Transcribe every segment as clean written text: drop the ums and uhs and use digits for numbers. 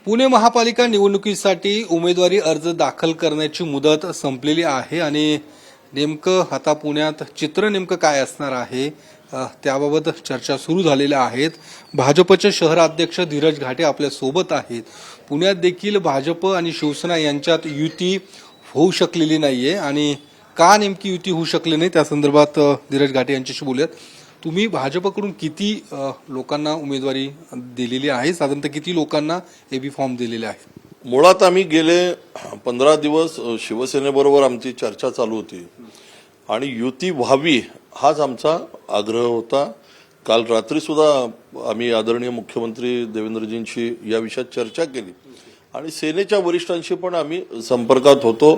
पुणे महापालिका निवडणुकीसाठी उमेदवारी अर्ज दाखल करण्याची मुदत संपलेली आहे आणि नेमकं आता पुण्यात चित्र नेमकं काय असणार आहे त्याबाबत चर्चा सुरू झालेल्या आहेत। भाजपचे शहराध्यक्ष धीरज घाटे आपल्या सोबत आहेत। पुण्यात देखील भाजप आणि शिवसेना यांच्यात युती होऊ शकलेली नाहीये आणि का नेमकी युती होऊ शकली नाही त्या संदर्भात धीरज घाटे यांच्याशी बोलूयात। तुम्ही भाजपकडून किती लोकांना उमेदवारी दिलेली आहे, साधारणतः किती लोकांना एबी फॉर्म दिलेले आहे? मुळात आम्ही गेले 15 दिवस शिवसेनेबरोबर आमची चर्चा चालू होती आणि युती व्हावी हाच आमचा आग्रह होता। काल रात्री सुद्धा आम्ही आदरणीय मुख्यमंत्री देवेंद्रजींशी या विषयात चर्चा केली आणि सेनेच्या वरिष्ठांशी पण आम्ही संपर्कात होतो।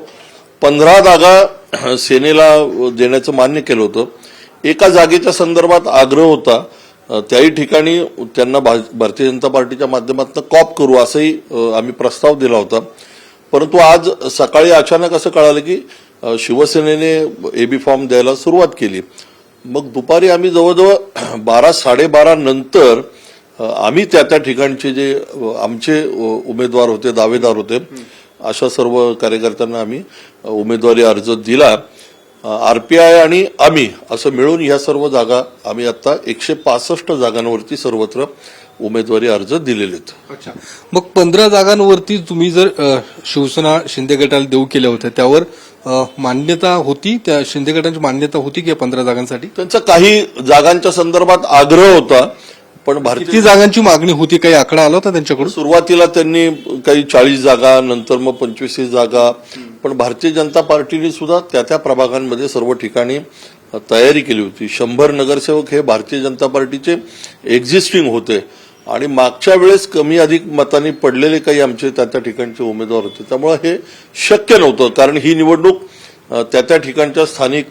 15 जागा सेनेला देण्याचं मान्य केलं होतं। एका जागेच्या संदर्भात आग्रह होता, त्याही ठिकाणी त्यांना भारतीय जनता पार्टीच्या माध्यमातून कॉप करू असंही आम्ही प्रस्ताव दिला होता। परंतु आज सकाळी अचानक असं कळालं की शिवसेनेने एबी फॉर्म द्यायला सुरुवात केली। मग दुपारी आम्ही जवळजवळ 12-12:30 नंतर आम्ही त्या ठिकाणचे जे आमचे उमेदवार होते, दावेदार होते, अशा सर्व कार्यकर्त्यांना आम्ही उमेदवारी अर्ज दिला। आरपीआय आणि आम्ही असं मिळून या सर्व जागा आम्ही आता 165 जागांवरती सर्वत्र उमेदवारी अर्ज दिलेले आहेत। अच्छा, मग 15 जागांवरती तुम्ही जर शिवसेना शिंदे गटाला देऊ केल्या होत्या त्यावर मान्यता होती, त्या शिंदे गटाची मान्यता होती की 15 जागांसाठी? त्यांचा काही जागांच्या संदर्भात आग्रह होता, पण किती जागांची मागणी होती, काही आकडा आला होता त्यांच्याकडून? सुरुवातीला त्यांनी काही 40 जागा, नंतर मग 25 जागा, पण भारतीय जनता पार्टीने सुद्धा त्या प्रभागांमध्ये सर्व ठिकाणी तयारी केली होती। 100 नगरसेवक हे भारतीय जनता पार्टीचे एक्झिस्टिंग होते आणि मागच्या वेळेस कमी अधिक मतांनी पडलेले काही आमचे त्या ठिकाणचे उमेदवार होते। त्यामुळे हे शक्य नव्हतं, कारण ही निवडणूक त्या ठिकाणच्या स्थानिक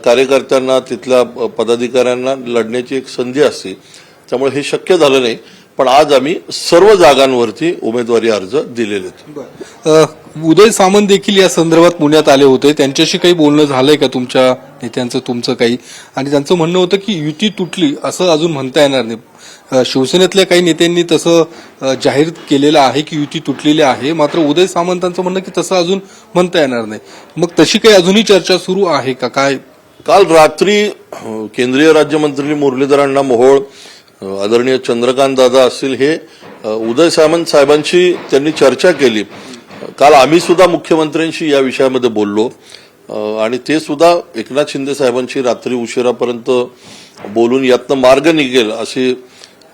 कार्यकर्त्यांना, तिथल्या पदाधिकाऱ्यांना लढण्याची एक संधी असते, त्यामुळे हे शक्य झालं नाही। पण आज आम्ही सर्व जागांवरती उमेदवारी अर्ज दिलेले आहेत। उदय सामंत देखील या संदर्भात पुण्यात आले होते, त्यांच्याशी काही बोलणं झालंय का तुमच्या नेत्यांचं, तुमचं काही? आणि त्यांचं म्हणणं होतं की युती तुटली असं अजून म्हणता येणार नाही। शिवसेनेतल्या काही नेत्यांनी तसं जाहीर केलेलं आहे की युती तुटलेली आहे, मात्र उदय सामंतांचं म्हणणं की तसं अजून म्हणता येणार नाही। मग तशी काही अजूनही चर्चा सुरू आहे का काय? काल रात्री केंद्रीय राज्यमंत्री मुरलीधर अण्णा मोहोळ, आदरणीय चंद्रकांत दादा असतील, हे उदय सामंत साहेबांशी त्यांनी चर्चा केली। काल आम्ही सुद्धा मुख्यमंत्र्यांशी या विषयामध्ये बोललो आणि ते सुद्धा एकनाथ शिंदे साहेबांशी रात्री उशिरापर्यंत बोलून यातनं मार्ग निघेल अशी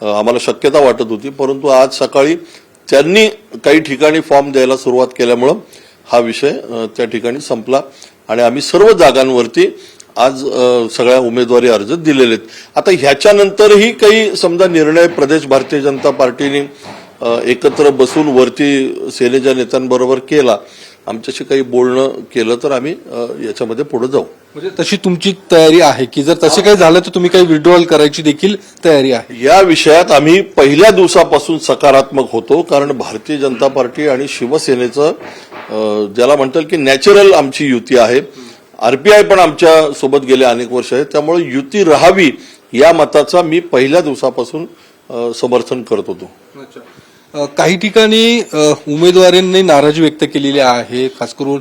आम्हाला शक्यता वाटत होती। परंतु आज सकाळी त्यांनी काही ठिकाणी फॉर्म द्यायला सुरुवात केल्यामुळं हा विषय त्या ठिकाणी संपला आणि आम्ही सर्व जागांवरती आज सगळ्या उमेदवारी अर्ज दिलेले आहेत। आता ह्याच्यानंतरही काही समजा निर्णय प्रदेश भारतीय जनता पार्टीने एकत्र बसून वरती सेनेच्या नेत्यांबरोबर केला, आमच्याशी काही बोलणं केलं तर आम्ही याच्यामध्ये पुढे जाऊ। म्हणजे तशी तुमची तयारी आहे की जर तसे काही झालं तर तुम्ही काही विड्रॉल करायची देखील तयारी आहे? या विषयात आम्ही पहिल्या दिवसापासून सकारात्मक होतो, कारण भारतीय जनता पार्टी आणि शिवसेनेचं ज्याला म्हणतात की नॅचरल आमची युती आहे। आरपीआय पण आमच्या सोबत गेले अनेक वर्ष आहेत, त्यामुळे युती राहावी या मताचा मी पहिल्या दिवसापासून समर्थन करत होतो। काही ठिकाणी उमेदवारांनी नाराजी व्यक्त केलेली आहे, खास करून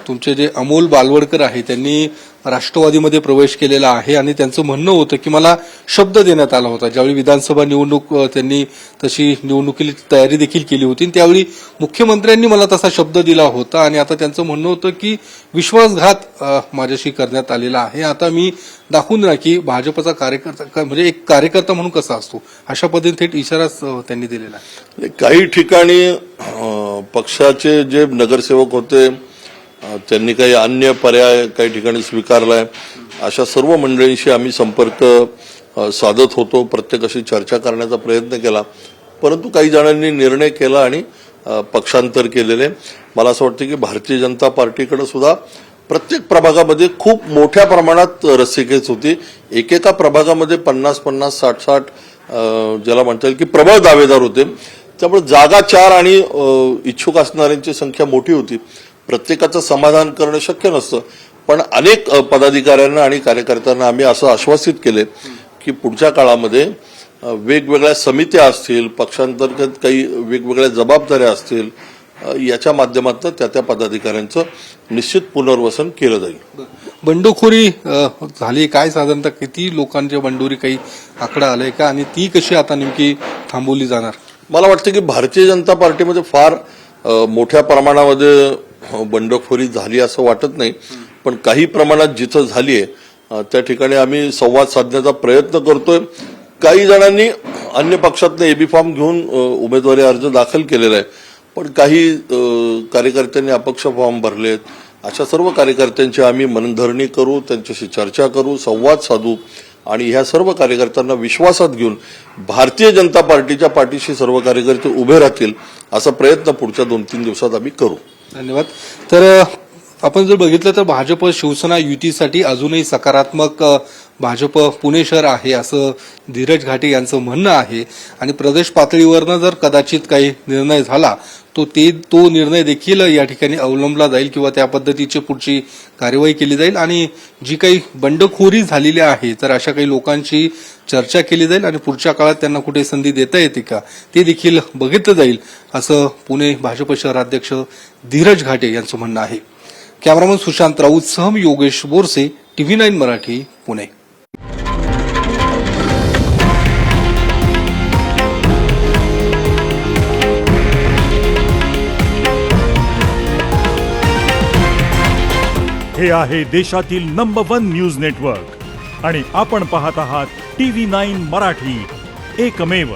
तुमचे जे अमोल बालवडकर आहे त्यांनी राष्ट्रवादीमध्ये प्रवेश केलेला आहे आणि त्यांचं म्हणणं होतं की मला शब्द देण्यात आला होता, ज्यावेळी विधानसभा निवडणूक त्यांनी तशी निवडणुकीची तयारी देखील केली होती, त्यावेळी मुख्यमंत्र्यांनी मला तसा शब्द दिला होता आणि आता त्यांचं म्हणणं होतं की विश्वासघात माझ्याशी करण्यात आलेला आहे। आता मी दाखवून ना की भाजपचा कार्यकर्ता म्हणजे एक कार्यकर्ता म्हणून कसा असतो, अशा पद्धतीने थेट इशाराच त्यांनी दिलेला आहे। काही ठिकाणी पक्षाचे जे नगरसेवक होते त्यांनी काही अन्य पर्याय काही ठिकाणी स्वीकारलाय। अशा सर्व मंडळींशी आम्ही संपर्क साधत होतो, प्रत्येकाशी चर्चा करण्याचा प्रयत्न केला, परंतु काही जणांनी निर्णय केला आणि पक्षांतर केलेले। मला असं वाटतं की भारतीय जनता पार्टीकडे सुद्धा प्रत्येक प्रभागामध्ये खूप मोठ्या प्रमाणात रस्सीखेच होती। एकेका प्रभागामध्ये 50-50, 60-60 ज्याला म्हणता येईल की प्रबळ दावेदार होते, त्यामुळे जागा 4 आणि इच्छुक असणाऱ्यांची संख्या मोठी होती। प्रत्येकाचं समाधान करणं शक्य नसतं, पण अनेक पदाधिकाऱ्यांना आणि कार्यकर्त्यांना आम्ही असं आश्वासित केले की पुढच्या काळामध्ये वेगवेगळ्या समित्या असतील, पक्षांतर्गत काही वेगवेगळ्या जबाबदाऱ्या असतील, याच्या माध्यमातून त्या पदाधिकाऱ्यांचं निश्चित पुनर्वसन केलं जाईल. बंडखोरी झाली काय, साधारणतः किती लोकांच्या बंडोरी काही आकडा आलाय का, आणि ती कशी आता नेमकी थांबवली जाणार? मला वाटतं की भारतीय जनता पार्टीमध्ये फार मोठ्या प्रमाणामध्ये बंडखोरी झाली असं वाटत नाही, पण काही प्रमाणात जिथं झाली आहे त्या ठिकाणी आम्ही संवाद साधण्याचा प्रयत्न करतोय. काही जणांनी अन्य पक्षातनं एबी फॉर्म घेऊन उमेदवारी अर्ज दाखल केलेला आहे, पण काही कार्यकर्त्यांनी अपक्ष फॉर्म भरलेत. अशा सर्व कार्यकर्त्यांची आम्ही मनधरणी करू, त्यांच्याशी चर्चा करू, संवाद साधू आणि ह्या सर्व कार्यकर्त्यांना विश्वासात घेऊन भारतीय जनता पार्टीच्या पाठीशी सर्व कार्यकर्ते उभे राहतील असा प्रयत्न पुढच्या 2-3 दिवसात आम्ही करू. धन्यवाद. तर आपण जर बघितलं तर भाजप शिवसेना युतीसाठी अजूनही सकारात्मक भाजप पुणे शहर आहे असं धीरज घाटे यांचं म्हणणं आहे, आणि प्रदेश पातळीवरनं जर कदाचित काही निर्णय झाला तो निर्णय देखील या ठिकाणी अवलंबला जाईल किंवा त्या पद्धतीची पुढची कार्यवाही केली जाईल, आणि जी काही बंडखोरी झालेली आहे तर अशा काही लोकांची चर्चा केली जाईल आणि पुढच्या काळात त्यांना कुठे संधी देता येते का ते देखील बघितलं जाईल असं पुणे भाजप शहराध्यक्ष धीरज घाटे यांचं म्हणणं आहे. कॅमेरामन सुशांत राऊत सह योगेश बोरसे, TV9 मराठी, पुणे. हे आहे देशातील नंबर 1 न्यूज नेटवर्क आणि आपण पाहत आहात TV9 मराठी, एकमेव.